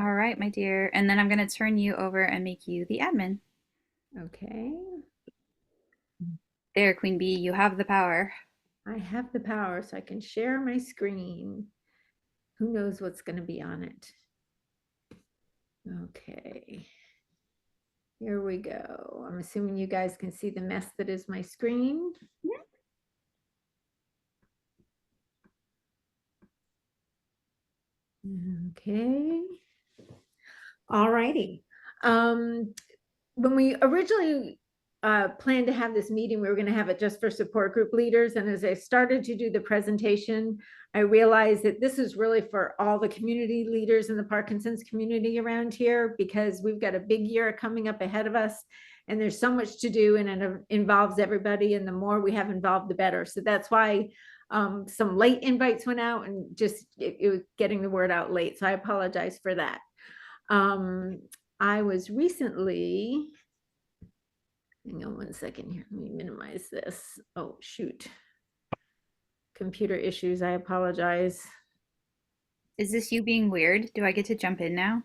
All right, my dear. And then I'm going to turn you over and make you the admin. Okay, There, Queen Bee, you have the power. I have the power so I can share my screen. Who knows what's going to be on it? Okay, here we go. I'm assuming you guys can see the mess that is my screen. Okay. All righty. When we originally planned to have this meeting, we were going to have it just for support group leaders. And as I started to do the presentation, I realized that this is really for all the community leaders in the Parkinson's community around here, because we've got a big year coming up ahead of us. And there's so much to do, and it involves everybody. And the more we have involved, the better. So that's why some late invites went out, and just it was getting the word out late. So I apologize for that. I was recently, hang on one second here, let me minimize this. Oh, shoot. Computer issues, I apologize. Is this you being weird? Do I get to jump in now?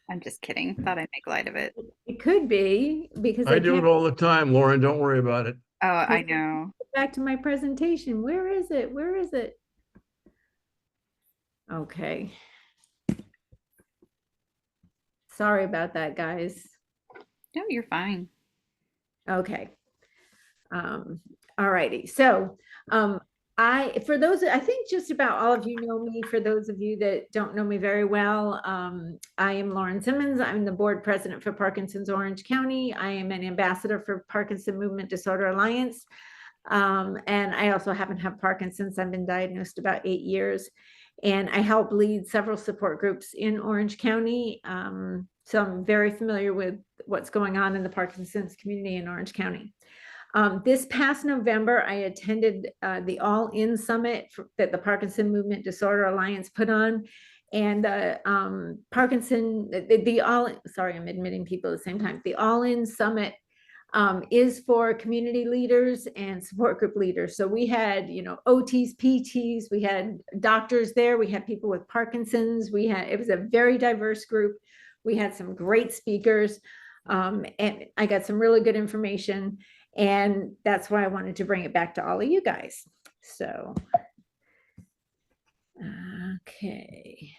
I'm just kidding. Thought I'd make light of it. It could be because I I do it can't all the time, Lauren. Don't worry about it. Oh, I know. get back to my presentation. Where is it? Where is it? Okay. Sorry about that, guys. No, you're fine. Okay. All righty. So for those, I think just about all of you know me. For those of you that don't know me very well, I am Lauren Simmons. I'm the board president for Parkinson's Orange County. I am an ambassador for Parkinson Movement Disorder Alliance. And I also happen to have Parkinson's. I've been diagnosed about 8 years, and I help lead several support groups in Orange County. So I'm very familiar with what's going on in the Parkinson's community in Orange County. This past November, I attended the All In Summit that the Parkinson Movement Disorder Alliance put on. And sorry, I'm admitting people at the same time. The All In Summit is for community leaders and support group leaders. So we had, OTs, PTs, we had doctors there, we had people with Parkinson's, it was a very diverse group. We had some great speakers, and I got some really good information. And that's why I wanted to bring it back to all of you guys. So, okay.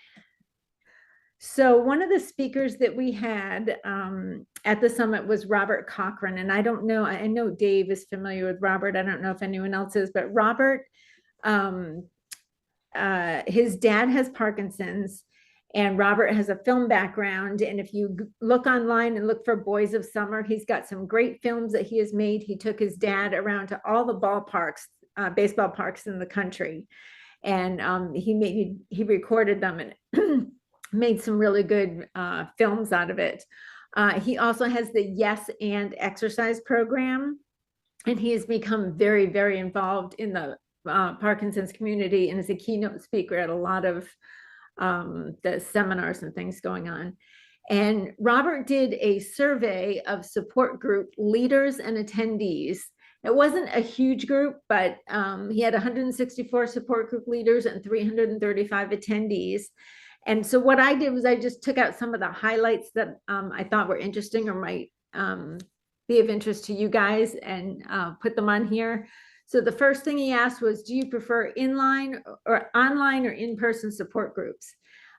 So one of the speakers that we had at the summit was Robert Cochran. And I don't know, I know Dave is familiar with Robert. I don't know if anyone else is, but Robert, his dad has Parkinson's, and Robert has a film background. And if you look online and look for Boys of Summer, he's got some great films that he has made. He took his dad around to all the ballparks, baseball parks in the country. And he recorded them and made some really good films out of it. He also has the Yes and exercise program. And he has become very, very involved in the Parkinson's community, and is a keynote speaker at a lot of the seminars and things going on. And Robert did a survey of support group leaders and attendees. It wasn't a huge group, but he had 164 support group leaders and 335 attendees. And so what I did was I just took out some of the highlights that I thought were interesting or might be of interest to you guys, and put them on here. So the first thing he asked was, do you prefer inline or online or in-person support groups?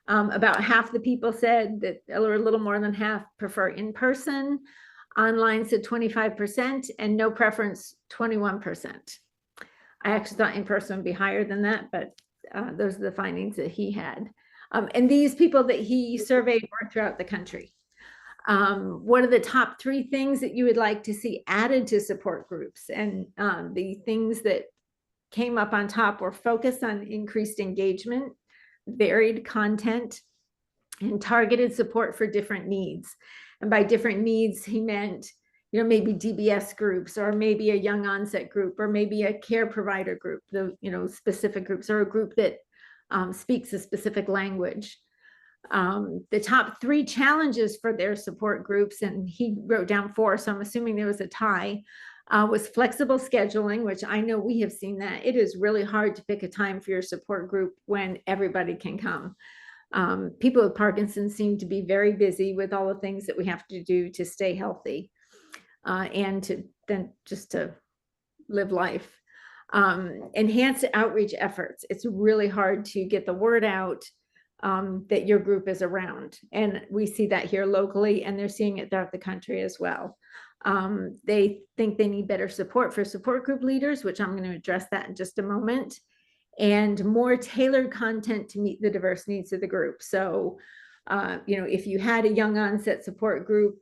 About half the people said that, or a little more than half, prefer in-person. Online said 25%, and no preference 21%. I actually thought in-person would be higher than that, but those are the findings that he had. And these people that he surveyed were throughout the country. What are the top 3 things that you would like to see added to support groups? And the things that came up on top were focus on increased engagement, varied content, and targeted support for different needs. And by different needs, he meant, maybe DBS groups, or maybe a young onset group, or maybe a care provider group, specific groups, or a group that speaks a specific language. The top 3 challenges for their support groups, and he wrote down 4, so I'm assuming there was a tie, was flexible scheduling, which I know we have seen that. It is really hard to pick a time for your support group when everybody can come. People with Parkinson's seem to be very busy with all the things that we have to do to stay healthy and to then just to live life. Enhanced outreach efforts. It's really hard to get the word out that your group is around. And we see that here locally, and they're seeing it throughout the country as well. They think they need better support for support group leaders, which I'm going to address that in just a moment, and more tailored content to meet the diverse needs of the group. So, if you had a young onset support group,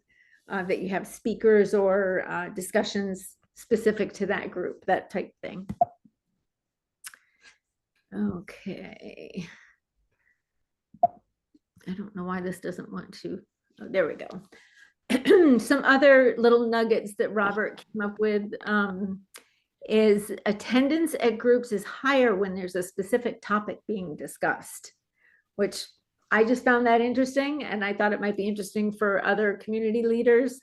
that you have speakers or discussions specific to that group, that type thing. Okay. I don't know why this doesn't want to. Oh, there we go. Some other little nuggets that Robert came up with is attendance at groups is higher when there's a specific topic being discussed, which I just found that interesting, and I thought it might be interesting for other community leaders.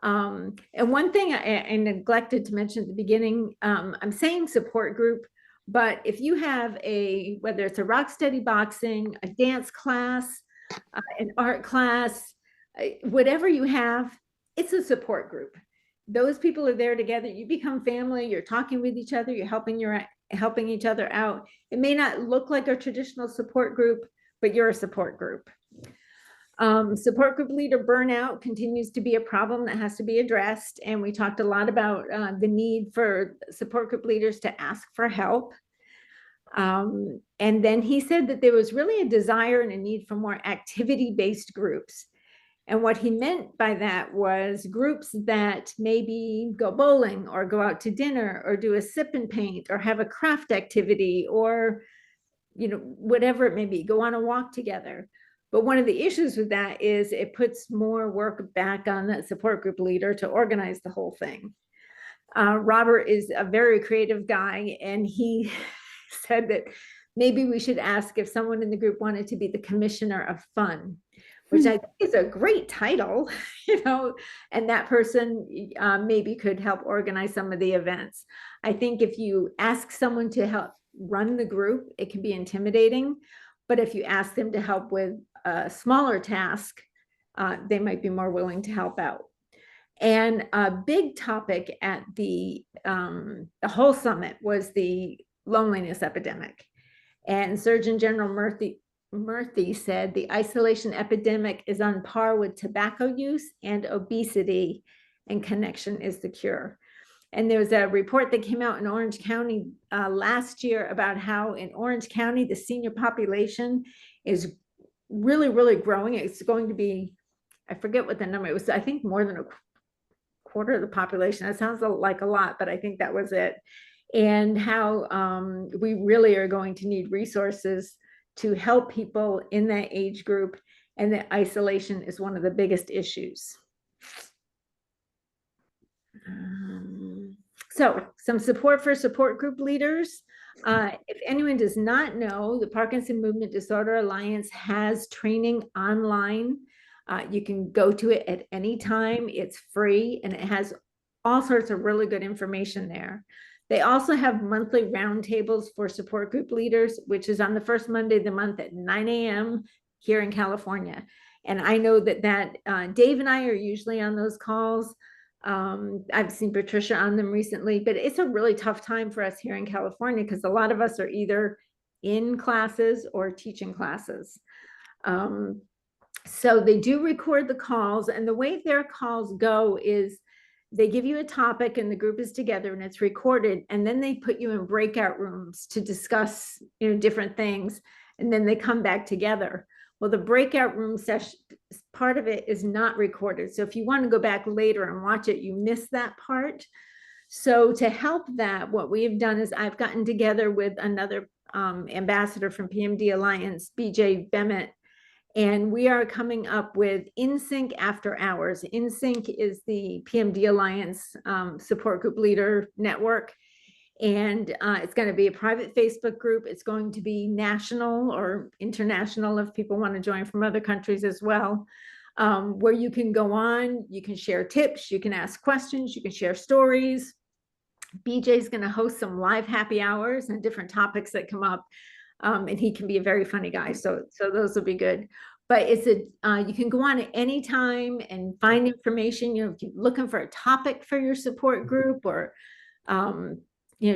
And one thing I neglected to mention at the beginning, I'm saying support group, but if you have whether it's a rock steady boxing, a dance class, an art class, whatever you have, it's a support group. Those people are there together. You become family. You're talking with each other. You're helping each other out. It may not look like a traditional support group, but you're a support group. Support group leader burnout continues to be a problem that has to be addressed. And we talked a lot about the need for support group leaders to ask for help. And then he said that there was really a desire and a need for more activity-based groups. And what he meant by that was groups that maybe go bowling or go out to dinner or do a sip and paint or have a craft activity or, whatever it may be, go on a walk together. But one of the issues with that is it puts more work back on that support group leader to organize the whole thing. Robert is a very creative guy, and he said that maybe we should ask if someone in the group wanted to be the commissioner of fun, which I think is a great title, and that person maybe could help organize some of the events. I think if you ask someone to help run the group, it can be intimidating, but if you ask them to help with a smaller task, they might be more willing to help out. And a big topic at the whole summit was the loneliness epidemic. And Surgeon General Murthy said the isolation epidemic is on par with tobacco use and obesity, and connection is the cure. And there was a report that came out in Orange County last year about how in Orange County, the senior population is really, really growing. It's going to be, I forget what the number, it was, I think more than a quarter of the population. That sounds like a lot, but I think that was it. And how we really are going to need resources to help people in that age group, and that isolation is one of the biggest issues. So some support for support group leaders. If anyone does not know, the Parkinson Movement Disorder Alliance has training online. You can go to it at any time. It's free, and it has all sorts of really good information there. They also have monthly roundtables for support group leaders, which is on the first Monday of the month at 9 a.m. here in California. And I know that Dave and I are usually on those calls. I've seen Patricia on them recently, but it's a really tough time for us here in California because a lot of us are either in classes or teaching classes. So they do record the calls, and the way their calls go is they give you a topic and the group is together and it's recorded, and then they put you in breakout rooms to discuss different things, and then they come back together. Well, the breakout room session, part of it is not recorded. So if you want to go back later and watch it, you miss that part. So to help that, what we've done is I've gotten together with another ambassador from PMD Alliance, BJ Bemmett, and we are coming up with InSync After Hours. InSync is the PMD Alliance support group leader network. And it's going to be a private Facebook group. It's going to be national or international if people want to join from other countries as well, where you can go on, you can share tips, you can ask questions, you can share stories. BJ is going to host some live happy hours and different topics that come up. And he can be a very funny guy. So those will be good. But it's you can go on at any time and find information, if you're looking for a topic for your support group, or,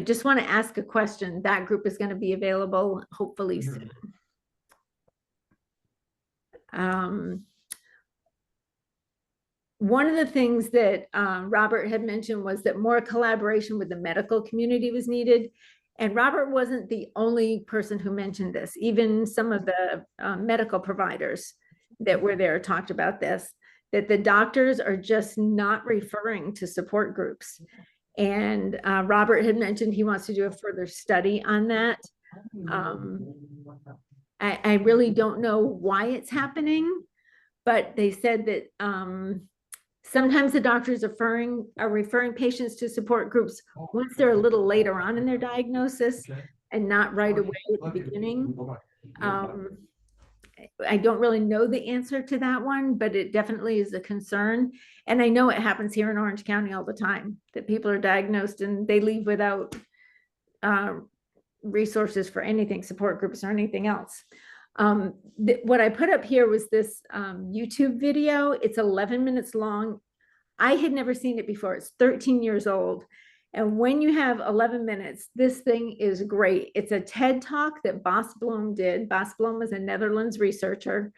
just want to ask a question, that group is going to be available hopefully soon. One of the things that Robert had mentioned was that more collaboration with the medical community was needed. And Robert wasn't the only person who mentioned this. Even some of the medical providers that were there talked about this, that the doctors are just not referring to support groups. And Robert had mentioned he wants to do a further study on that. I really don't know why it's happening, but they said that sometimes the doctors are referring patients to support groups once they're a little later on in their diagnosis and not right away at the beginning. I don't really know the answer to that one, but it definitely is a concern. And I know it happens here in Orange County all the time, that people are diagnosed and they leave without resources for anything, support groups or anything else. What I put up here was this YouTube video. It's 11 minutes long. I had never seen it before. It's 13 years old. And when you have 11 minutes, this thing is great. It's a TED talk that Bas Bloem did. Bas Bloem is a Netherlands researcher,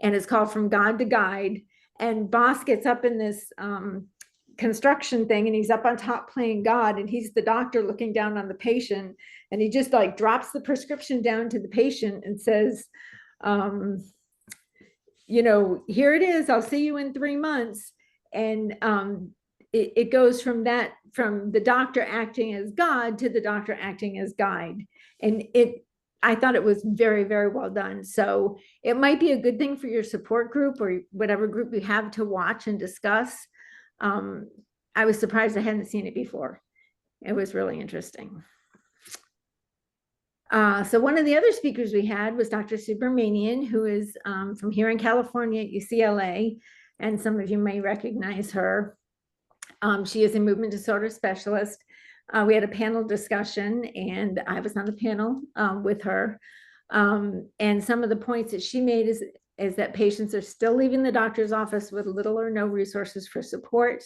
and it's called From God to Guide. And Bas gets up in this construction thing, and he's up on top playing God, and he's the doctor looking down on the patient, and he just like drops the prescription down to the patient and says, here it is, I'll see you in 3 months. And it goes from the doctor acting as God to the doctor acting as guide. And I thought it was very, very well done. So it might be a good thing for your support group or whatever group you have to watch and discuss. I was surprised I hadn't seen it before. It was really interesting. So one of the other speakers we had was Dr. Subramanian, who is from here in California at UCLA, and some of you may recognize her. She is a movement disorder specialist. We had a panel discussion, and I was on the panel with her. And some of the points that she made is that patients are still leaving the doctor's office with little or no resources for support.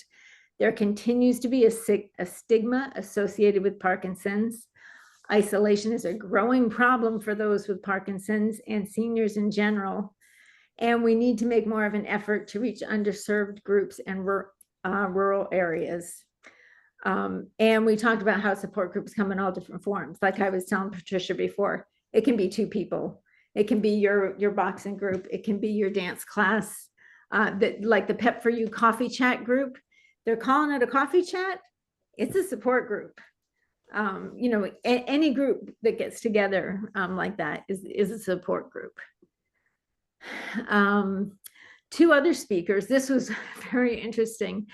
There continues to be a stigma associated with Parkinson's. Isolation is a growing problem for those with Parkinson's and seniors in general. And we need to make more of an effort to reach underserved groups and rural areas. And we talked about how support groups come in all different forms. Like I was telling Patricia before, it can be 2 people. It can be your boxing group. It can be your dance class. Like the Pep for You coffee chat group. They're calling it a coffee chat. It's a support group. Any group that gets together like that is a support group. 2 other speakers. This was very interesting.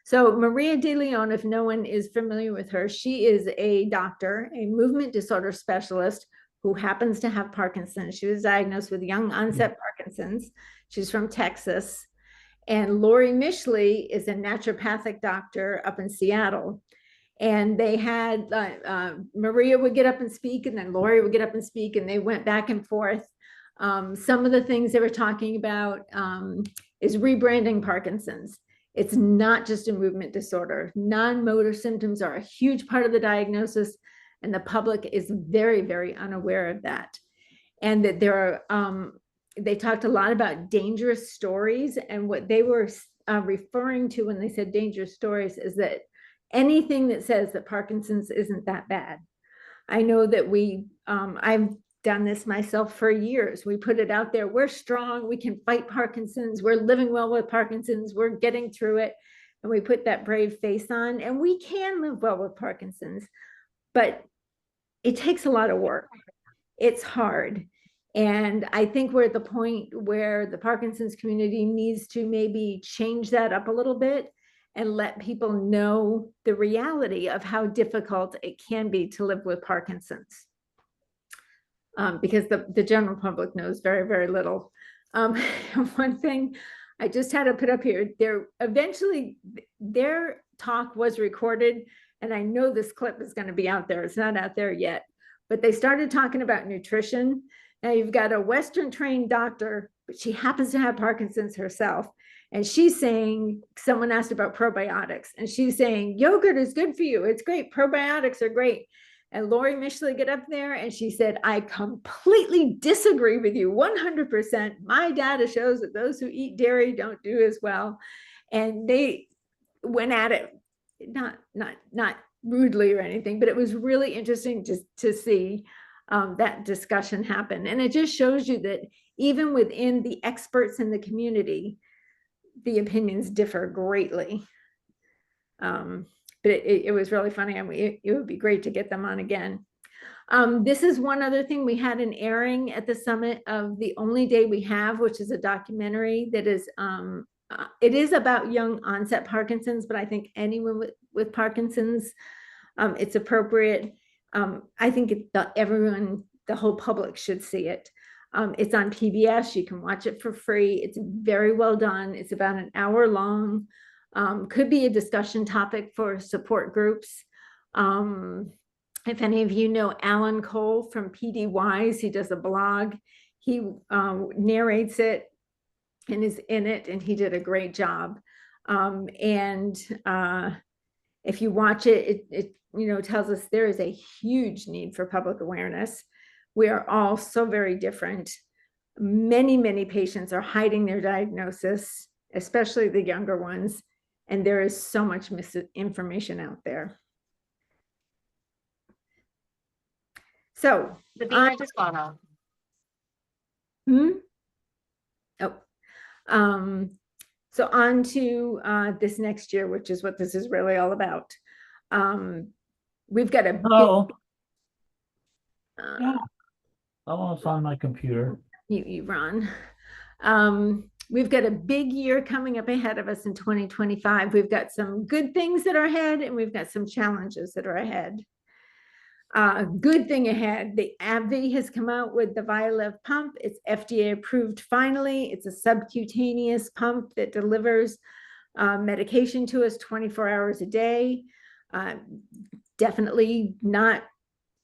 So Maria De Leon, if no one is familiar with her, she is a doctor, a movement disorder specialist who happens to have Parkinson's. She was diagnosed with young onset Parkinson's. She's from Texas. And Lori Mishley is a naturopathic doctor up in Seattle. And they had, Maria would get up and speak, and then Lori would get up and speak, and they went back and forth. Some of the things they were talking about is rebranding Parkinson's. It's not just a movement disorder. Non-motor symptoms are a huge part of the diagnosis, and the public is very, very unaware of that. And that there are, they talked a lot about dangerous stories, and what they were referring to when they said dangerous stories is that anything that says that Parkinson's isn't that bad. I know that I've done this myself for years. We put it out there. We're strong. We can fight Parkinson's. We're living well with Parkinson's. We're getting through it. And we put that brave face on, and we can live well with Parkinson's, but it takes a lot of work. It's hard. And I think we're at the point where the Parkinson's community needs to maybe change that up a little bit and let people know the reality of how difficult it can be to live with Parkinson's. Because the general public knows very, very little. One thing I just had to put up here, eventually their talk was recorded, and I know this clip is going to be out there. It's not out there yet, but they started talking about nutrition. Now you've got a Western trained doctor, but she happens to have Parkinson's herself. And she's saying, someone asked about probiotics, and she's saying, yogurt is good for you. It's great. Probiotics are great. And Lori Mishley get up there and she said, I completely disagree with you 100%. My data shows that those who eat dairy don't do as well. And they went at it, not rudely or anything, but it was really interesting to see that discussion happen. And it just shows you that even within the experts in the community, the opinions differ greatly. But it was really funny, and it would be great to get them on again. This is one other thing. We had an airing at the summit of The Only Day We Have, which is a documentary that is, it is about young onset Parkinson's, but I think anyone with Parkinson's, it's appropriate. I think everyone, the whole public should see it. It's on PBS. You can watch it for free. It's very well done. It's about an hour long. Could be a discussion topic for support groups. If any of you know Alan Cole from PD Wise, he does a blog. He narrates it and is in it, and he did a great job. If you watch it, it tells us there is a huge need for public awareness. We are all so very different. Many patients are hiding their diagnosis, especially the younger ones, and there is so much misinformation out there. So The beamer just gone off. So on to this next year, which is what this is really all about. We've got a Hello. big, Oh, it's on my computer. you Ron. We've got a big year coming up ahead of us in 2025. We've got some good things that are ahead, and we've got some challenges that are ahead. Good thing ahead, the AbbVie has come out with the Vyalev pump. It's FDA approved finally. It's a subcutaneous pump that delivers medication to us 24 hours a day. Definitely not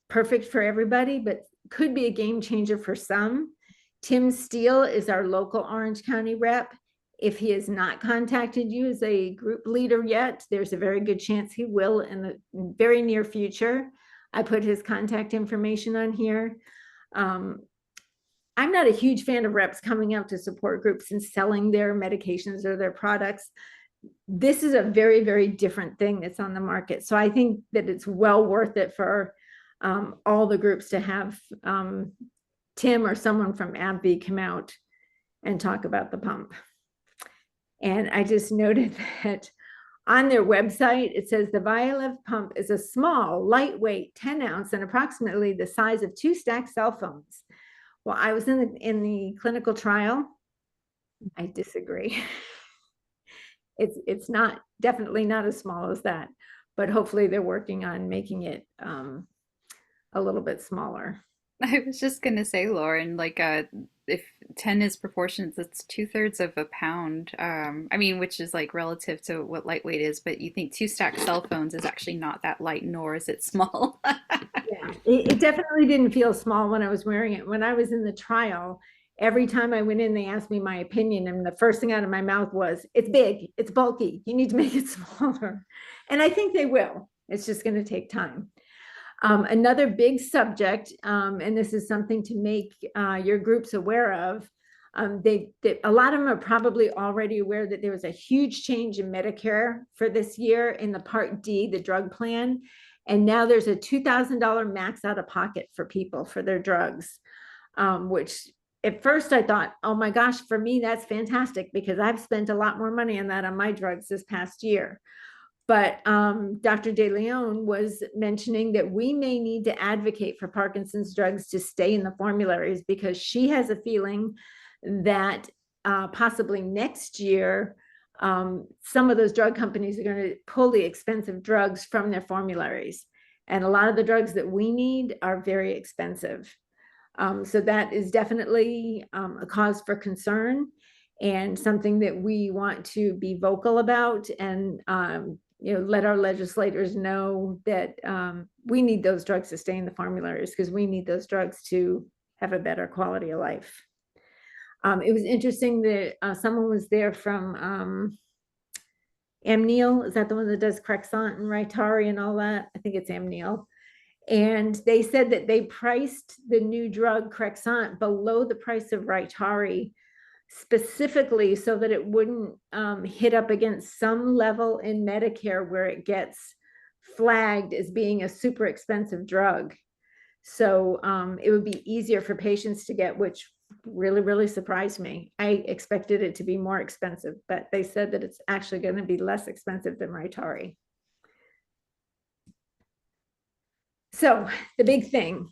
perfect for everybody, but could be a game changer for some. Tim Steele is our local Orange County rep. If he has not contacted you as a group leader yet, there's a very good chance he will in the very near future. I put his contact information on here. I'm not a huge fan of reps coming out to support groups and selling their medications or their products. This is a very, very different thing that's on the market. So I think that it's well worth it for all the groups to have Tim or someone from AbbVie come out and talk about the pump. And I just noted that on their website, it says the Vyalev pump is a small, lightweight, 10 ounce and approximately the size of 2 stacked cell phones. Well, I was in the clinical trial. I disagree. It's not, definitely not as small as that, but hopefully they're working on making it a little bit smaller. I was just gonna say, Lauren, like if 10 is proportions, it's 2/3 of a pound. I mean, which is like relative to what lightweight is, but you think 2 stacked cell phones is actually not that light, nor is it small. Yeah, it definitely didn't feel small when I was wearing it. When I was in the trial, every time I went in, they asked me my opinion, and the first thing out of my mouth was, it's big, it's bulky, you need to make it smaller. And I think they will. It's just going to take time. Another big subject, and this is something to make your groups aware of, a lot of them are probably already aware that there was a huge change in Medicare for this year in the Part D, the drug plan. And now there's a $2,000 max out of pocket for people for their drugs, which at first I thought, oh my gosh, for me, that's fantastic because I've spent a lot more money on that on my drugs this past year. But Dr. De Leon was mentioning that we may need to advocate for Parkinson's drugs to stay in the formularies because she has a feeling that possibly next year, some of those drug companies are going to pull the expensive drugs from their formularies. And a lot of the drugs that we need are very expensive. So that is definitely a cause for concern and something that we want to be vocal about and let our legislators know that we need those drugs to stay in the formularies because we need those drugs to have a better quality of life. It was interesting that someone was there from Amneal. Is that the one that does Crexont and Rytari and all that? I think it's Amneal. And they said that they priced the new drug Crexont below the price of Rytari specifically so that it wouldn't hit up against some level in Medicare where it gets flagged as being a super expensive drug. So it would be easier for patients to get, which really, really surprised me. I expected it to be more expensive, but they said that it's actually going to be less expensive than Rytari. So the big thing,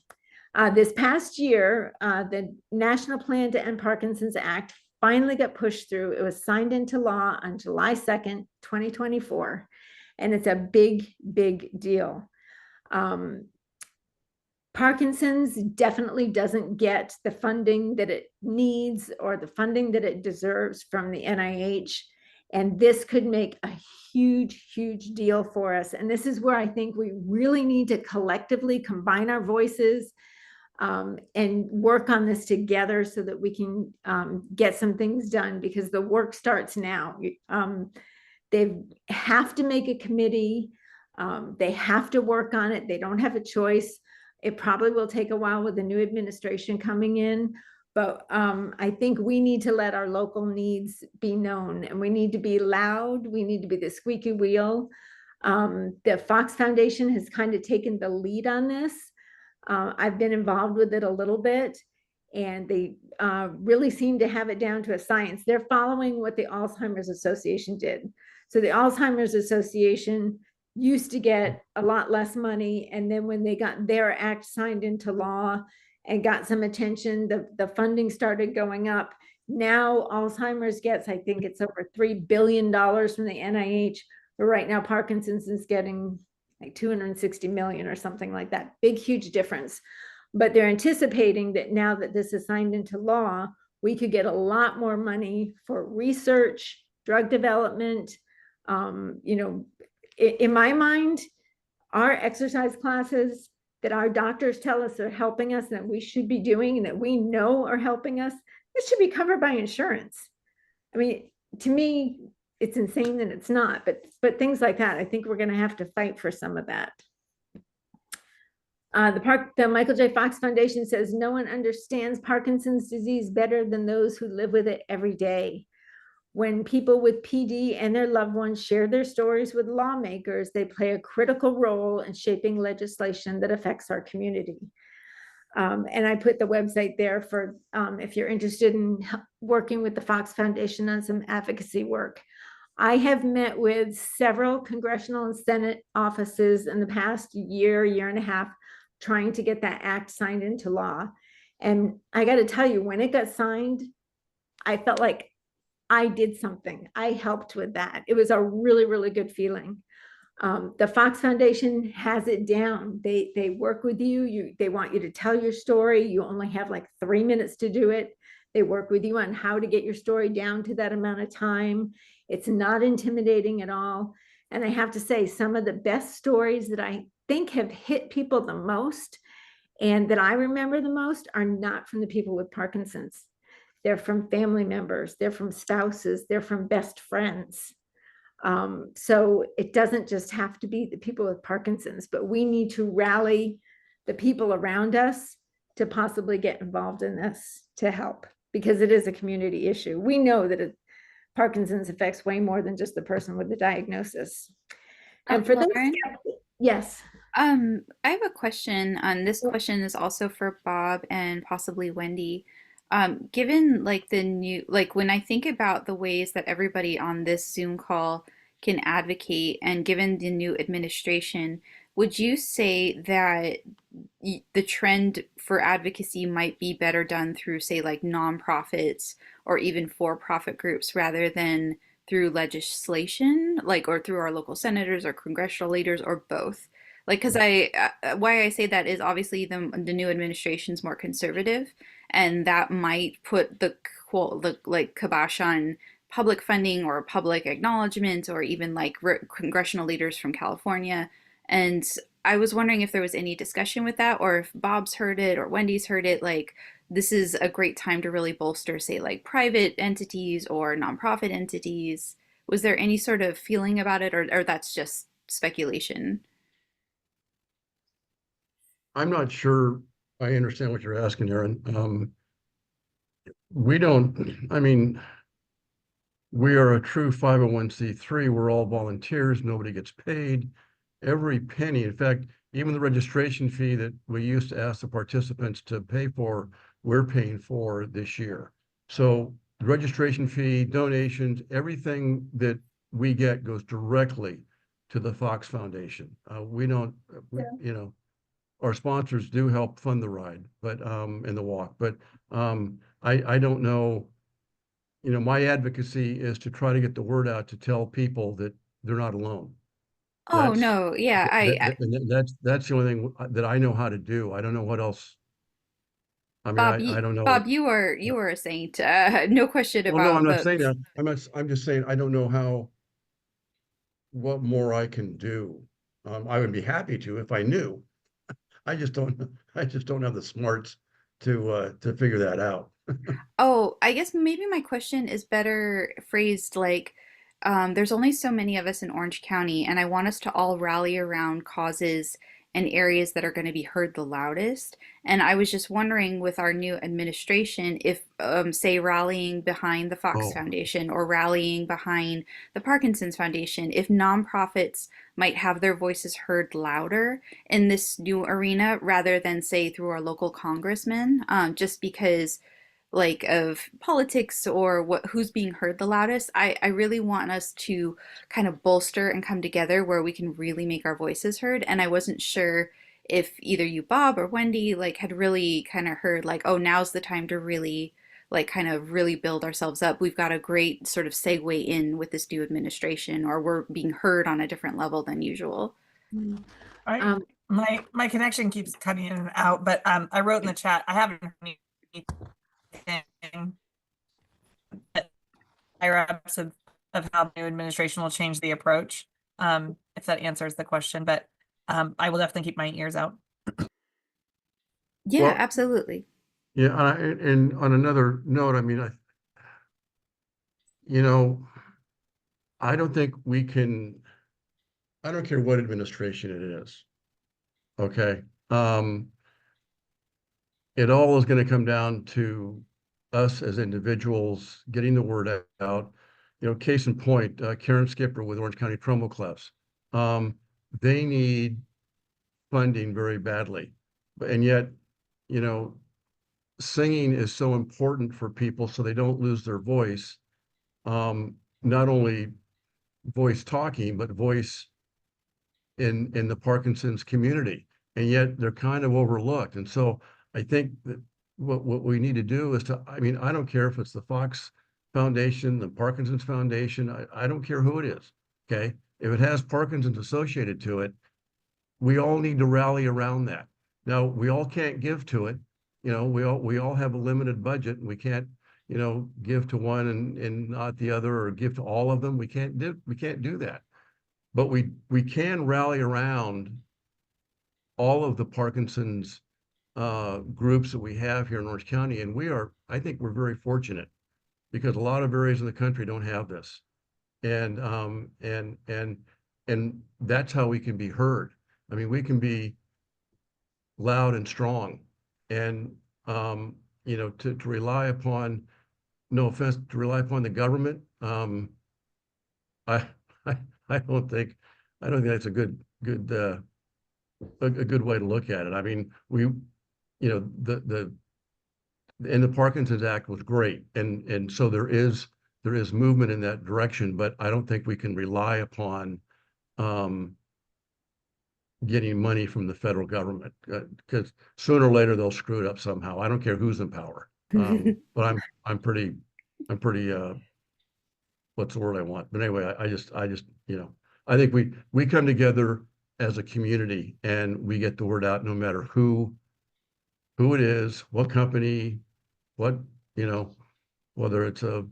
this past year, the National Plan to End Parkinson's Act finally got pushed through. It was signed into law on July 2nd, 2024, and it's a big, big deal. Parkinson's definitely doesn't get the funding that it needs or the funding that it deserves from the NIH. And this could make a huge, huge deal for us. And this is where I think we really need to collectively combine our voices and work on this together so that we can get some things done, because the work starts now. They have to make a committee. They have to work on it. They don't have a choice. It probably will take a while with the new administration coming in, but I think we need to let our local needs be known, and we need to be loud. We need to be the squeaky wheel. The Fox Foundation has kind of taken the lead on this. I've been involved with it a little bit, and they really seem to have it down to a science. They're following what the Alzheimer's Association did. So the Alzheimer's Association used to get a lot less money, and then when they got their act signed into law and got some attention, the funding started going up. Now Alzheimer's gets, I think it's over $3 billion from the NIH, but right now Parkinson's is getting like 260 million or something like that. Big, huge difference. But they're anticipating that now that this is signed into law, we could get a lot more money for research, drug development. In my mind, our exercise classes that our doctors tell us are helping us, that we should be doing, and that we know are helping us, this should be covered by insurance. I mean, to me, it's insane that it's not, but things like that, I think we're going to have to fight for some of that. The Michael J. Fox Foundation says no one understands Parkinson's disease better than those who live with it every day. When people with PD and their loved ones share their stories with lawmakers, they play a critical role in shaping legislation that affects our community. And I put the website there for if you're interested in working with the Fox Foundation on some advocacy work. I have met with several congressional and Senate offices in the past year, year and a half, trying to get that act signed into law. And I got to tell you, when it got signed, I felt like I did something. I helped with that. It was a really, really good feeling. The Fox Foundation has it down. They work with you. They want you to tell your story. You only have like 3 minutes to do it. They work with you on how to get your story down to that amount of time. It's not intimidating at all. And I have to say, some of the best stories that I think have hit people the most and that I remember the most are not from the people with Parkinson's. They're from family members, they're from spouses, they're from best friends. So it doesn't just have to be the people with Parkinson's, but we need to rally the people around us to possibly get involved in this to help, because it is a community issue. We know that Parkinson's affects way more than just the person with the diagnosis. And for Lauren, those, yes. I have a question. This question is also for Bob and possibly Wendy. Given like the new, like when I think about the ways that everybody on this Zoom call can advocate, and given the new administration, would you say that the trend for advocacy might be better done through, say, like nonprofits or even for-profit groups rather than through legislation, like, or through our local senators or congressional leaders, or both? Like, because why I say that is obviously the new administration's more conservative, and that might put the like kibosh on public funding or public acknowledgement or even like congressional leaders from California. And I was wondering if there was any discussion with that or if Bob's heard it or Wendy's heard it. Like, this is a great time to really bolster, say, like private entities or nonprofit entities. Was there any sort of feeling about it, or that's just speculation? I'm not sure I understand what you're asking, Aaron. We don't, I mean, we are a true 501c3. We're all volunteers. Nobody gets paid. Every penny, in fact, even the registration fee that we used to ask the participants to pay for, we're paying for this year. So the registration fee, donations, everything that we get goes directly to the Fox Foundation. We don't, you know, our sponsors do help fund the ride, but in the walk. But I don't know, you know, my advocacy is to try to get the word out to tell people that they're not alone. Oh That's no, yeah, I and that's the only thing that I know how to do. I don't know what else. I mean, I don't know. Bob, you are a saint. No question Well, no, I'm about not the. saying that. I'm just saying I don't know how what more I can do. I would be happy to if I knew. I just don't. I just don't have the smarts to figure that out. Oh, I guess maybe my question is better phrased like, there's only so many of us in Orange County, and I want us to all rally around causes and areas that are going to be heard the loudest. And I was just wondering with our new administration, if, say, rallying behind the Fox Oh, Foundation or rallying behind the Parkinson's Foundation, if nonprofits might have their voices heard louder in this new arena rather than, say, through our local congressmen, just because like of politics or what who's being heard the loudest. I really want us to kind of bolster and come together where we can really make our voices heard. And I wasn't sure if either you, Bob, or Wendy, like had really kind of heard like, oh, now's the time to really like kind of really build ourselves up. We've got a great sort of segue in with this new administration, or we're being heard on a different level than usual. I Um, my connection keeps cutting in and out, but I wrote in the chat. I haven't heard anything but higher ups of how the new administration will change the approach. If that answers the question, but I will definitely keep my ears out. Yeah, well, absolutely. yeah, and on another note, I mean, you know, I don't think we can, I don't care what administration it is. Okay. It all is going to come down to us as individuals getting the word out. You know, case in point, Karen Skipper with Orange County Promo Clubs. They need funding very badly. And yet, you know, singing is so important for people so they don't lose their voice. Not only voice talking, but voice in the Parkinson's community, and yet they're kind of overlooked. And so I think that what we need to do is to, I mean, I don't care if it's the Fox Foundation, the Parkinson's Foundation, I don't care who it is. Okay. If it has Parkinson's associated to it, we all need to rally around that. Now, we all can't give to it. You know, we all have a limited budget and we can't, you know, give to one and not the other or give to all of them. We can't do that. But we can rally around all of the Parkinson's groups that we have here in Orange County, and I think we're very fortunate because a lot of areas in the country don't have this, and and that's how we can be heard. I mean, we can be loud and strong, and you know, to rely upon, no offense, to rely upon the government. I I I don't think I don't think that's a good way to look at it. I mean, you know, and the Parkinson's Act was great, and so there is movement in that direction, but I don't think we can rely upon um, getting money from the federal government because sooner or later they'll screw it up somehow. I don't care who's in power, but I'm pretty what's the word I want? But anyway, I just you know, I think we come together as a community and we get the word out no matter who it is, what company, what, you know, whether it's a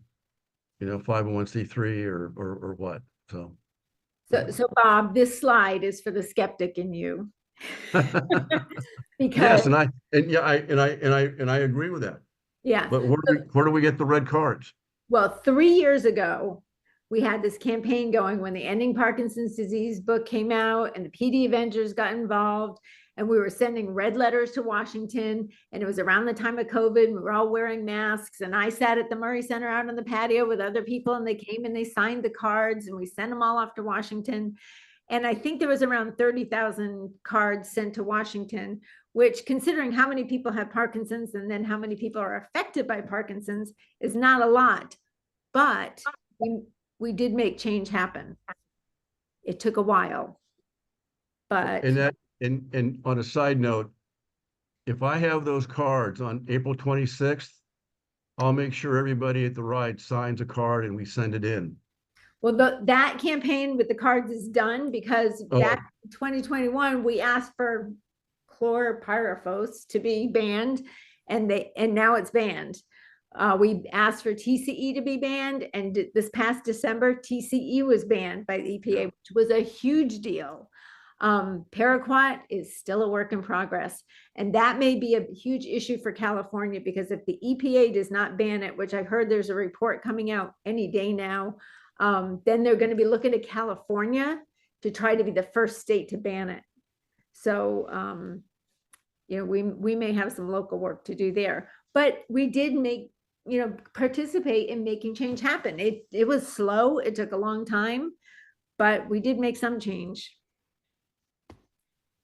501c3 or what, so. So Bob, this slide is for the skeptic in you. Because Yes, and I agree with that. yeah, But where do we get the red cards? well, 3 years ago, we had this campaign going when the Ending Parkinson's Disease book came out and the PD Avengers got involved. And we were sending red letters to Washington. And it was around the time of COVID. And we were all wearing masks. And I sat at the Murray Center out on the patio with other people. And they came and they signed the cards. And we sent them all off to Washington. And I think there was around 30,000 cards sent to Washington, which, considering how many people have Parkinson's and then how many people are affected by Parkinson's, is not a lot. But we did make change happen. It took a while, but And on a side note, if I have those cards on April 26th, I'll make sure everybody at the ride signs a card and we send it in. well, that campaign with the cards is done because back in 2021, we asked for chlorpyrifos to be banned, and now it's banned. We asked for TCE to be banned, and this past December, TCE was banned by the EPA, which was a huge deal. Paraquat is still a work in progress, and that may be a huge issue for California, because if the EPA does not ban it, which I heard there's a report coming out any day now, then they're going to be looking at California to try to be the first state to ban it. So, we may have some local work to do there, but we did participate in making change happen. It was slow. It took a long time, but we did make some change.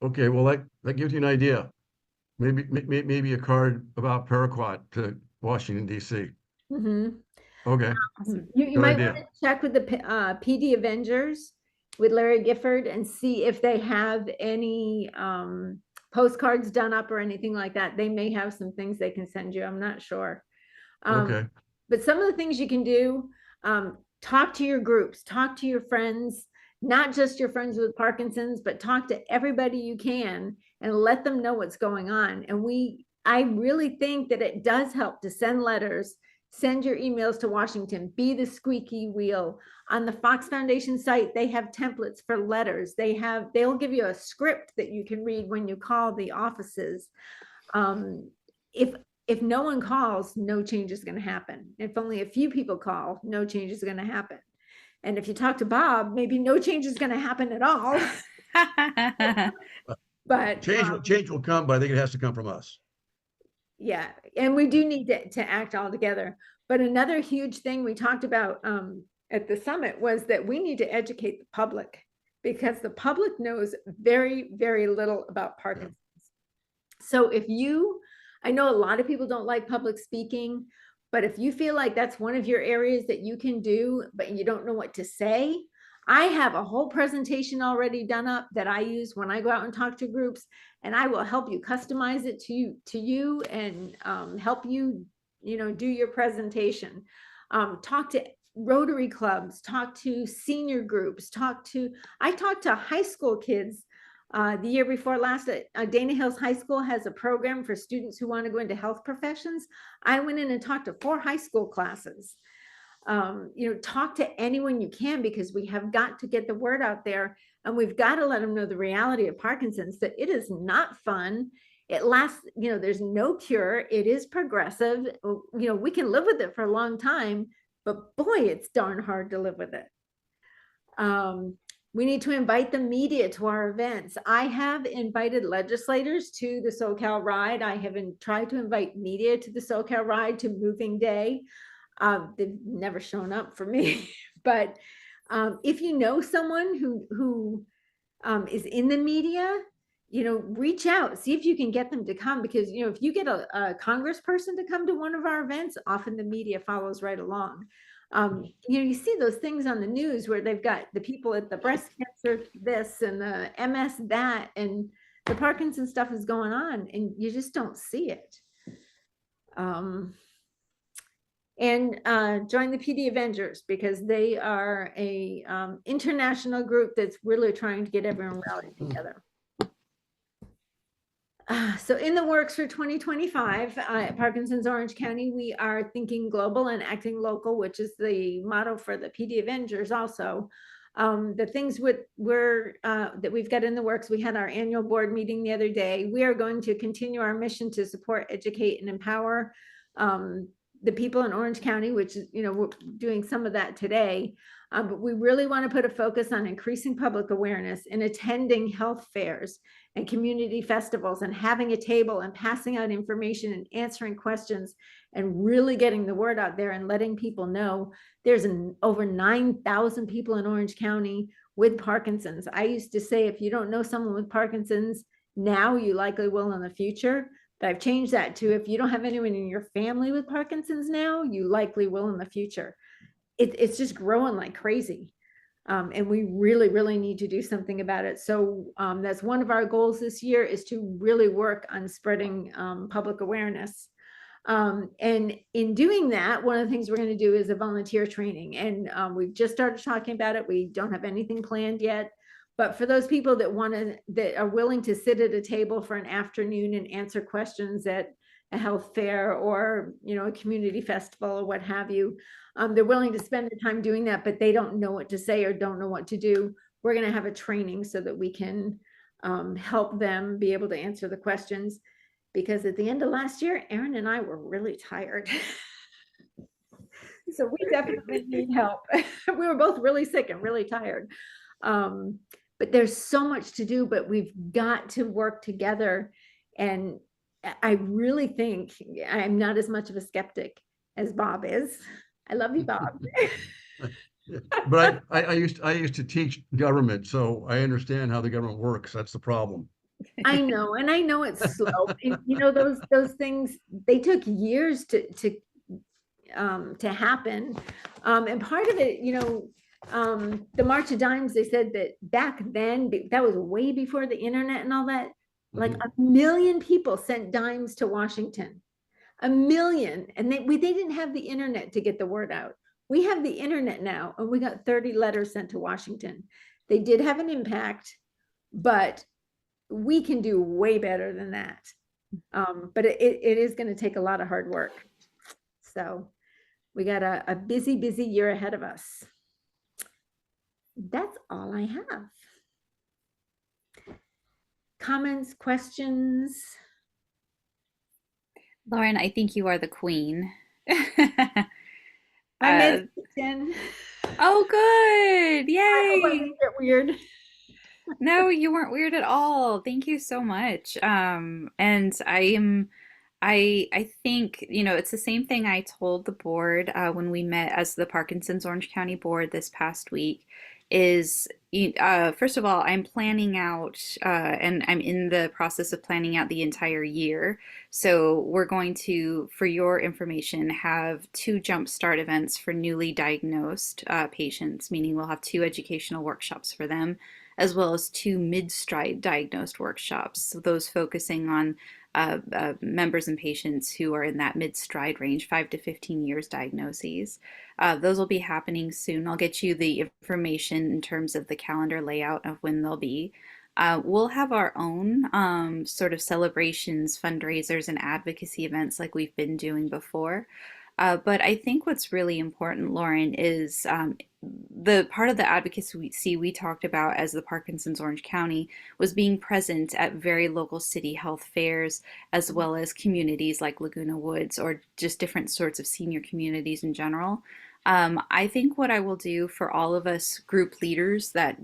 Okay, well, that gives you an idea. Maybe a card about Paraquat to Washington, D.C. Mm-hmm. Okay. You might want to check with the PD Avengers with Larry Gifford and see if they have any postcards done up or anything like that. They may have some things they can send you. I'm not sure. Okay. But some of the things you can do, talk to your groups, talk to your friends, not just your friends with Parkinson's, but talk to everybody you can and let them know what's going on. And I really think that it does help to send letters, send your emails to Washington, be the squeaky wheel. On the Fox Foundation site, they have templates for letters. They'll give you a script that you can read when you call the offices. If no one calls, no change is going to happen. If only a few people call, no change is going to happen. And if you talk to Bob, maybe no change is going to happen at all. But change will come, but I think it has to come from us. Yeah, and we do need to act all together. But another huge thing we talked about at the summit was that we need to educate the public, because the public knows very, very little about Parkinson's. So I know a lot of people don't like public speaking, but if you feel like that's one of your areas that you can do, but you don't know what to say, I have a whole presentation already done up that I use when I go out and talk to groups, and I will help you customize it to you and help you, do your presentation. Talk to Rotary clubs, talk to senior groups, I talked to high school kids the year before last. Dana Hills High School has a program for students who want to go into health professions. I went in and talked to 4 high school classes. Talk to anyone you can, because we have got to get the word out there, and we've got to let them know the reality of Parkinson's, that it is not fun. It lasts, there's no cure. It is progressive. We can live with it for a long time, but boy, it's darn hard to live with it. We need to invite the media to our events. I have invited legislators to the SoCal Ride. I have tried to invite media to the SoCal Ride, to Moving Day. They've never shown up for me, but if you know someone who is in the media, reach out, see if you can get them to come, because if you get a congressperson to come to one of our events, often the media follows right along. You see those things on the news where they've got the people at the breast cancer this and the MS that, and the Parkinson stuff is going on, and you just don't see it. And join the PD Avengers, because they are a international group that's really trying to get everyone rallied together. So in the works for 2025, at Parkinson's Orange County, we are thinking global and acting local, which is the motto for the PD Avengers also. The things that we've got in the works, we had our annual board meeting the other day. We are going to continue our mission to support, educate, and empower the people in Orange County, which is, we're doing some of that today. But we really want to put a focus on increasing public awareness and attending health fairs and community festivals and having a table and passing out information and answering questions and really getting the word out there and letting people know there's over 9,000 people in Orange County with Parkinson's. I used to say, if you don't know someone with Parkinson's now, you likely will in the future. But I've changed that to, if you don't have anyone in your family with Parkinson's now, you likely will in the future. It's just growing like crazy. And we really, really need to do something about it. So that's one of our goals this year, is to really work on spreading public awareness. And in doing that, one of the things we're going to do is a volunteer training. And we've just started talking about it. We don't have anything planned yet. But for those people that are willing to sit at a table for an afternoon and answer questions at a health fair or, a community festival or what have you, they're willing to spend the time doing that, but they don't know what to say or don't know what to do. We're going to have a training so that we can help them be able to answer the questions. Because at the end of last year, Erin and I were really tired. So we definitely need help. We were both really sick and really tired. But there's so much to do, but we've got to work together. And I really think I'm not as much of a skeptic as Bob is. I love you, Bob. But I used to teach government, so I understand how the government works. That's the problem. I know, and I know it's slow. And, those things, they took years to happen. And part of it, the March of Dimes, they said that back then, that was way before the internet and all that, like 1 million people sent dimes to Washington. 1 million. And they didn't have the internet to get the word out. We have the internet now, and we got 30 letters sent to Washington. They did have an impact, but we can do way better than that. But it is going to take a lot of hard work. So we got a busy, busy year ahead of us. That's all I have. Comments, questions? Lauren, I think you are the queen. I made it 10. Oh, good. I hope I Yay. didn't get weird. No, you weren't weird at all. Thank you so much. And I think, it's the same thing I told the board when we met as the Parkinson's Orange County board this past week is, first of all, I'm planning out, and I'm in the process of planning out the entire year. So we're going to, for your information, have 2 jumpstart events for newly diagnosed patients, meaning we'll have 2 educational workshops for them, as well as 2 mid-stride diagnosed workshops, so those focusing on members and patients who are in that mid-stride range, 5 to 15 years diagnoses. Those will be happening soon. I'll get you the information in terms of the calendar layout of when they'll be. We'll have our own sort of celebrations, fundraisers, and advocacy events like we've been doing before. But I think what's really important, Lauren, is the part of the advocacy we talked about as the Parkinson's Orange County was being present at very local city health fairs, as well as communities like Laguna Woods or just different sorts of senior communities in general. I think what I will do for all of us group leaders that,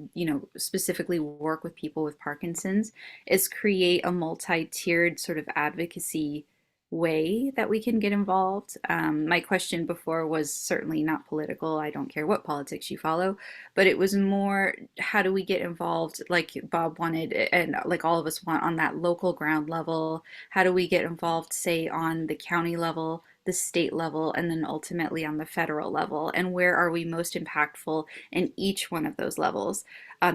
specifically work with people with Parkinson's is create a multi-tiered sort of advocacy way that we can get involved. My question before was certainly not political. I don't care what politics you follow, but it was more, how do we get involved like Bob wanted and like all of us want on that local ground level? How do we get involved, say, on the county level, the state level, and then ultimately on the federal level? And where are we most impactful in each one of those levels?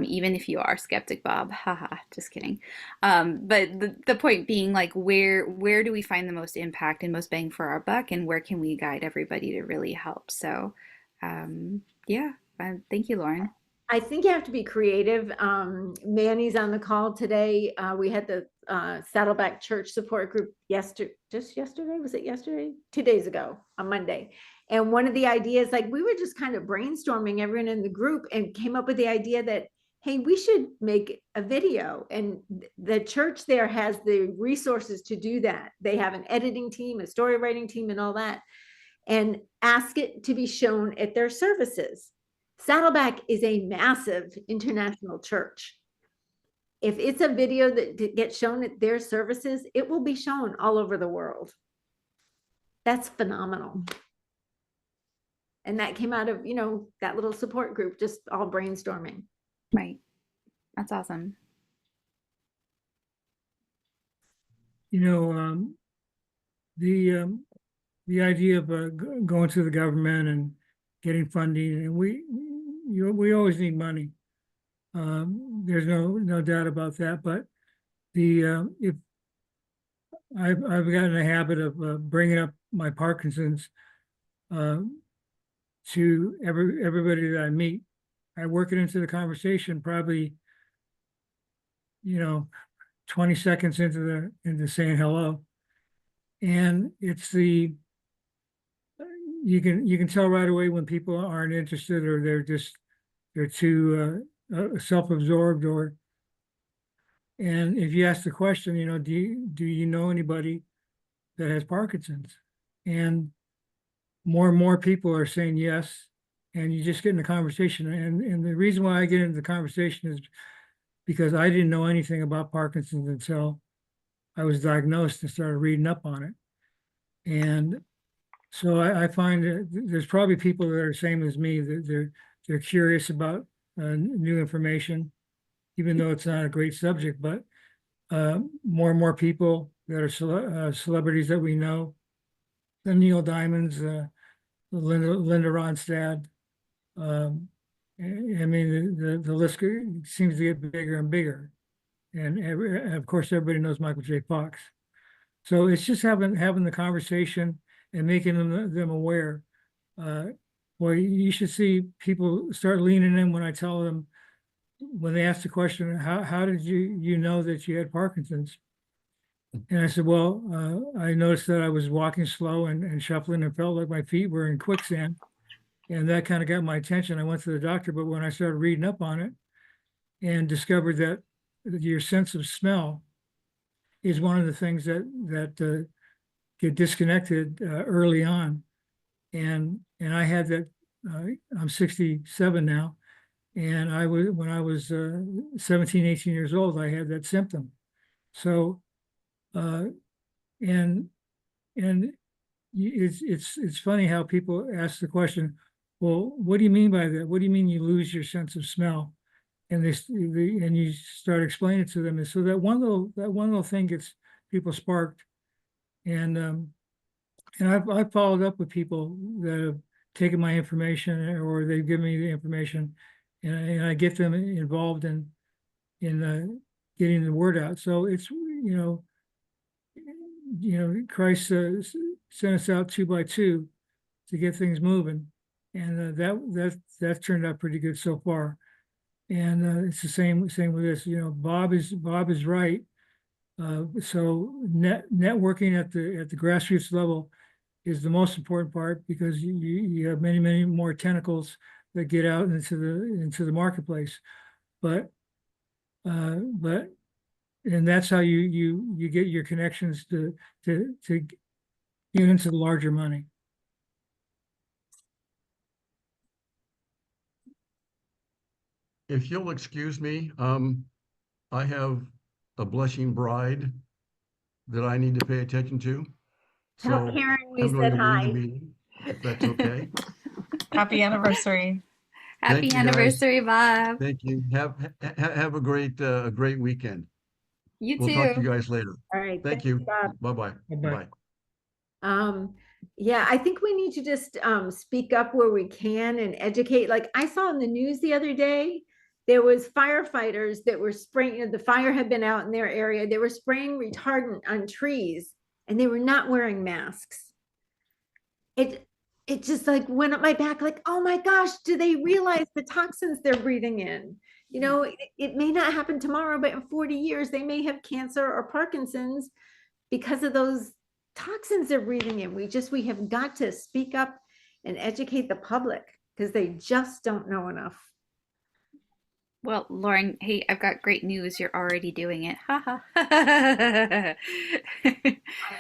Even if you are skeptic, Bob, haha, just kidding. But the point being, like, where do we find the most impact and most bang for our buck, and where can we guide everybody to really help? So, yeah, thank you, Lauren. I think you have to be creative. Manny's on the call today. We had the Saddleback Church support group just yesterday. Was it yesterday? 2 days ago on Monday. And one of the ideas, like we were just kind of brainstorming everyone in the group and came up with the idea that, hey, we should make a video. And the church there has the resources to do that. They have an editing team, a story writing team, and all that. And ask it to be shown at their services. Saddleback is a massive international church. If it's a video that gets shown at their services, it will be shown all over the world. That's phenomenal. And that came out of, that little support group, just all brainstorming. Right. That's awesome. The idea of going to the government and getting funding, and we always need money. There's no doubt about that. But if I've gotten in a habit of bringing up my Parkinson's to everybody that I meet. I work it into the conversation, probably 20 seconds into saying hello, and it's you can tell right away when people aren't interested, or they're too self-absorbed, and if you ask the question, do you know anybody that has Parkinson's? And more people are saying yes, and you just get in the conversation. And the reason why I get into the conversation is because I didn't know anything about Parkinson's until I was diagnosed and started reading up on it. And so I find that there's probably people that are the same as me, that they're curious about new information, even though it's not a great subject. But more and more people that are celebrities that we know, the Neil Diamonds, Linda Ronstadt. I mean, the list seems to get bigger and bigger. And of course, everybody knows Michael J. Fox. So it's just having the conversation and making them aware. Well, you should see people start leaning in when I tell them, when they ask the question, how did you know that you had Parkinson's? And I said, well, I noticed that I was walking slow and shuffling and felt like my feet were in quicksand. And that kind of got my attention. I went to the doctor, but when I started reading up on it and discovered that your sense of smell is one of the things that get disconnected early on. And I had that, I'm 67 now. And when I was 17, 18 years old, I had that symptom. So, and it's funny how people ask the question, well, what do you mean by that? What do you mean you lose your sense of smell? And and you start explaining it to them. And so that one little thing gets people sparked. And I've followed up with people that have taken my information, or they've given me the information, and I get them involved in getting the word out. So it's, Christ sent us out 2 by 2 to get things moving, and that turned out pretty good so far. And it's the same with this. Bob is right. So networking at the grassroots level is the most important part, because you have many more tentacles that get out into the marketplace. But and that's how you get your connections to get into the larger money. If you'll excuse me, I have a blushing bride that I need to pay attention to. Tell So Karen we I'm going said to leave hi. the meeting, if that's okay. Happy anniversary. Happy Thank you, guys. anniversary, Bob. Thank you. Have a great weekend. You We'll talk to too. you guys later. All right. Thank thanks, you. Bob. Bye-bye. Bye-bye. Bye. Yeah, I think we need to just speak up where we can and educate. Like I saw in the news the other day, there was firefighters that were spraying, the fire had been out in their area. They were spraying retardant on trees and they were not wearing masks. it just like went up my back, like, oh my gosh, do they realize the toxins they're breathing in? You know, it may not happen tomorrow, but in 40 years, they may have cancer or Parkinson's because of those toxins they're breathing in. We have got to speak up and educate the public because they just don't know enough. Well, Lauren, hey, I've got great news. You're already doing it. Ha ha. I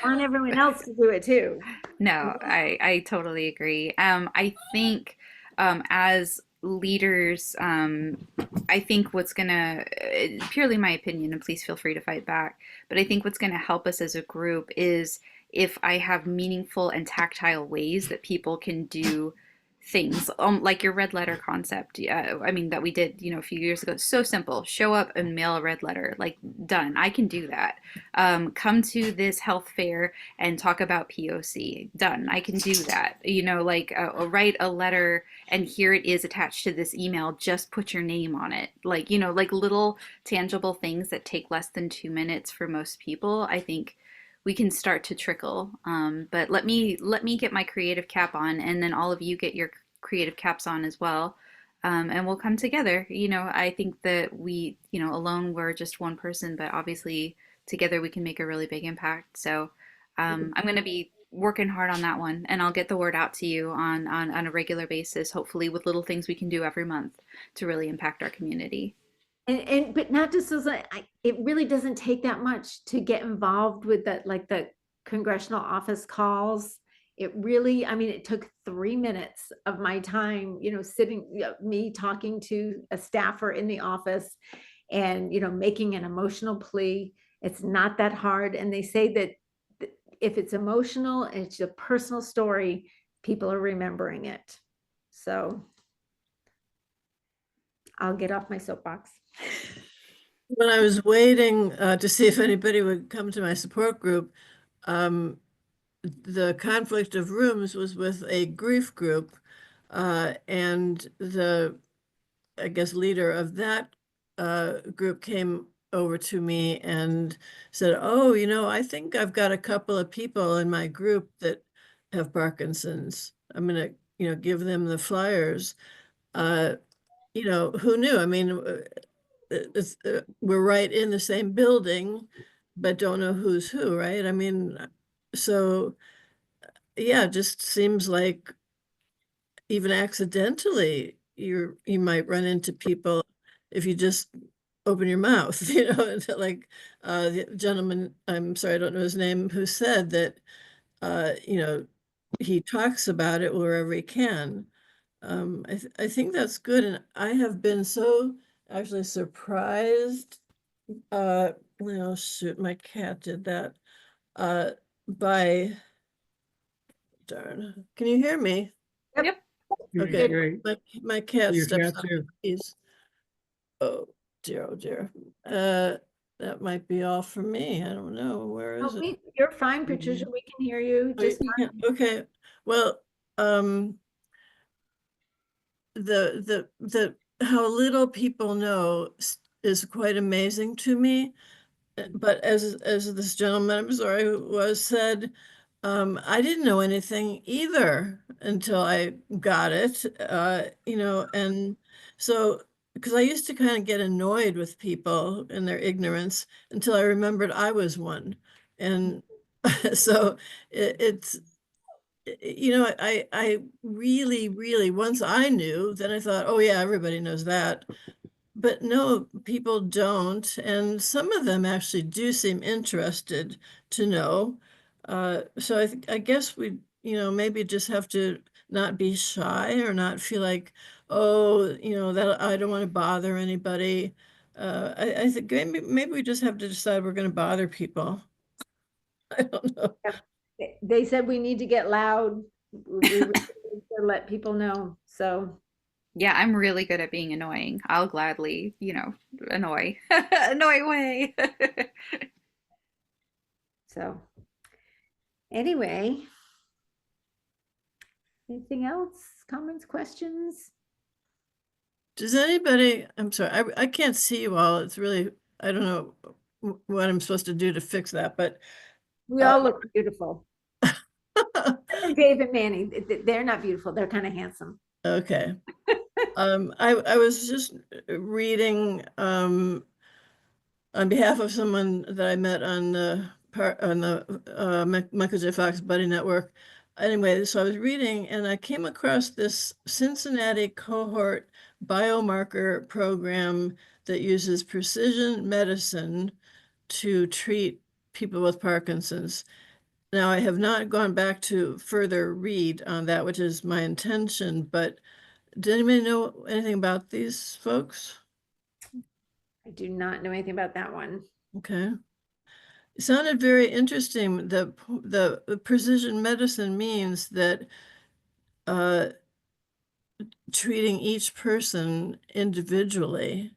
want everyone else to do it too. No, I totally agree. I think as leaders, I think what's gonna, purely my opinion, and please feel free to fight back, but I think what's gonna help us as a group is if I have meaningful and tactile ways that people can do things, like your red letter concept. I mean, that we did, a few years ago. It's so simple. Show up and mail a red letter. Like, done. I can do that. Come to this health fair and talk about POC. Done. I can do that. Like write a letter and here it is attached to this email. Just put your name on it. Like, like little tangible things that take less than 2 minutes for most people. I think we can start to trickle. But let me get my creative cap on, and then all of you get your creative caps on as well. And we'll come together. I think that we, alone we're just one person, but obviously together we can make a really big impact. So I'm going to be working hard on that one, and I'll get the word out to you on a regular basis, hopefully with little things we can do every month to really impact our community. And but not just as it really doesn't take that much to get involved with that, like the congressional office calls. It really, I mean, it took 3 minutes of my time, sitting, me talking to a staffer in the office and, making an emotional plea. It's not that hard. And they say that if it's emotional and it's a personal story, people are remembering it. So I'll get off my soapbox. When I was waiting to see if anybody would come to my support group, the conflict of rooms was with a grief group, and I guess, leader of that group came over to me and said, "Oh, I think I've got a couple of people in my group that have Parkinson's. I'm gonna, give them the flyers." Who knew? I mean, we're right in the same building, but don't know who's who, right? I mean, so yeah, it just seems like even accidentally you might run into people if you just open your mouth, like the gentleman, I'm sorry, I don't know his name, who said that he talks about it wherever he can. I think that's good, and I have been so actually surprised. Shoot, my cat did that. By darn, can you hear me? Yep. Okay, Great. my cat Your steps cat on too. keys. Oh dear, oh dear. That might be all for me. I don't know. Where is it? You're fine, Patricia. We can hear you Oh, you just fine. can't- Okay, well, the how little people know is quite amazing to me. But as this gentleman, I'm sorry, who was said, I didn't know anything either until I got it, and so because I used to kind of get annoyed with people and their ignorance until I remembered I was one, and so it's I really, really, once I knew, then I thought, oh yeah, everybody knows that. But no, people don't. And some of them actually do seem interested to know. So I guess we, maybe just have to not be shy or not feel like, oh, that I don't want to bother anybody. I think maybe we just have to decide we're going to bother people. I don't know. They said we need to get loud. We really need to let people know. So Yeah, I'm really good at being annoying. I'll gladly, annoy. Annoy away. so anyway, anything else? Comments, questions? Does anybody, I'm sorry, I can't see you all. It's really, I don't know what I'm supposed to do to fix that, but We all look beautiful. Dave and Manny, they're not beautiful. They're kind of handsome. Okay. I was just reading on behalf of someone that I met on the Michael J. Fox Buddy Network. Anyway, so I was reading and I came across this Cincinnati cohort biomarker program that uses precision medicine to treat people with Parkinson's. Now, I have not gone back to further read on that, which is my intention, but does anybody know anything about these folks? I do not know anything about that one. Okay. It sounded very interesting. The precision medicine means that treating each person individually.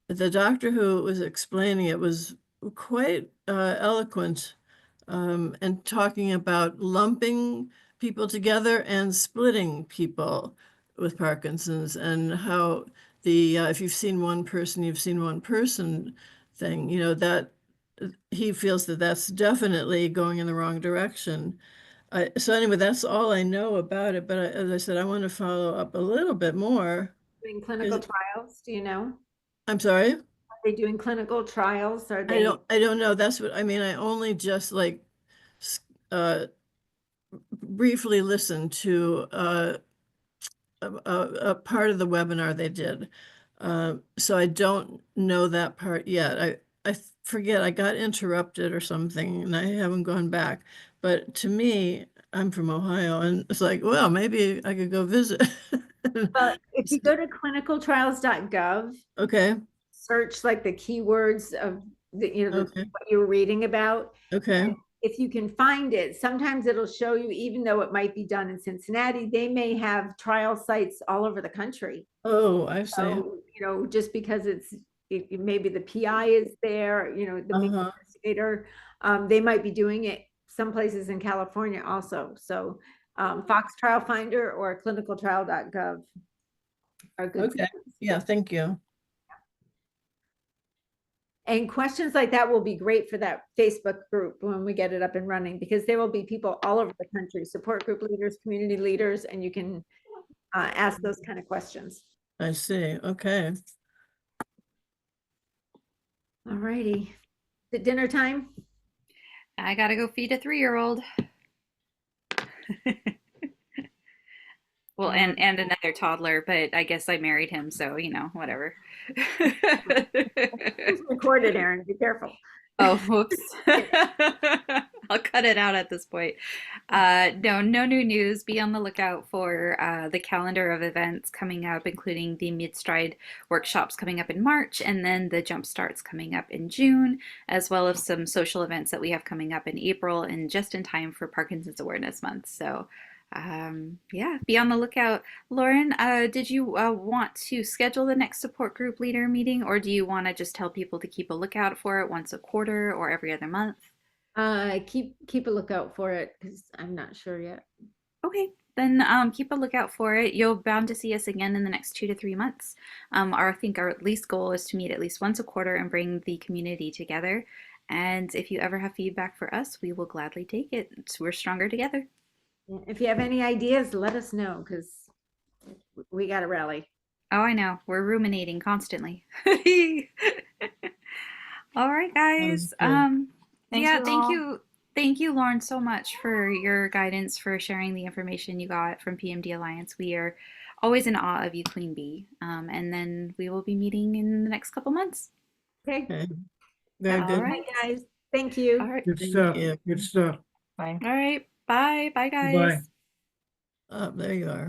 The doctor who was explaining it was quite eloquent and talking about lumping people together and splitting people with Parkinson's, and how the if you've seen one person, you've seen one person thing, that he feels that that's definitely going in the wrong direction. So anyway, that's all I know about it. But as I said, I want to follow up a little bit more. Doing clinical trials, do you know? I'm sorry? Are they doing clinical trials? Are I they? don't know. That's what I mean. I only just like briefly listened to a part of the webinar they did. So I don't know that part yet. I forget, I got interrupted or something and I haven't gone back. But to me, I'm from Ohio and it's like, well, maybe I could go visit. Well, if you go to clinicaltrials.gov, Okay, search like the keywords of okay, what you were reading about. okay. And if you can find it, sometimes it'll show you, even though it might be done in Cincinnati, they may have trial sites all over the country. Oh, I see. So, just because maybe the PI is there, the main investigator, they might be doing it some places in California also. So Fox Trial Finder or clinicaltrial.gov are good. Okay, yeah, thank you. And questions like that will be great for that Facebook group when we get it up and running, because there will be people all over the country, support group leaders, community leaders, and you can ask those kind of questions. I see, okay. All righty. Is it dinner time? I gotta go feed a 3-year-old. Well, and another toddler, but I guess I married him, so whatever. It's recorded, Erin. Be careful. Oh, whoops. I'll cut it out at this point. No new news. Be on the lookout for the calendar of events coming up, including the Mid-Stride workshops coming up in March, and then the Jump Starts coming up in June, as well as some social events that we have coming up in April, and just in time for Parkinson's Awareness Month. So yeah, be on the lookout. Lauren, did you want to schedule the next support group leader meeting, or do you want to just tell people to keep a lookout for it once a quarter or every other month? Keep a lookout for it, because I'm not sure yet. Okay, then keep a lookout for it. You're bound to see us again in the next 2 to 3 months. I think our at least goal is to meet at least once a quarter and bring the community together. And if you ever have feedback for us, we will gladly take it. We're stronger together. If you have any ideas, let us know, because we got to rally. Oh, I know. We're ruminating constantly. All right, guys. Yeah, thank you, Lauren, so much for your guidance, for sharing the information you got from PMD Alliance. We are always in awe of you, Queen Bee. And then we will be meeting in the next couple months. Okay. Very good. All right, guys. Thank you. All right. Good Thank stuff. you. Good stuff. Bye. All right. Bye. Bye, guys. Bye. There you are.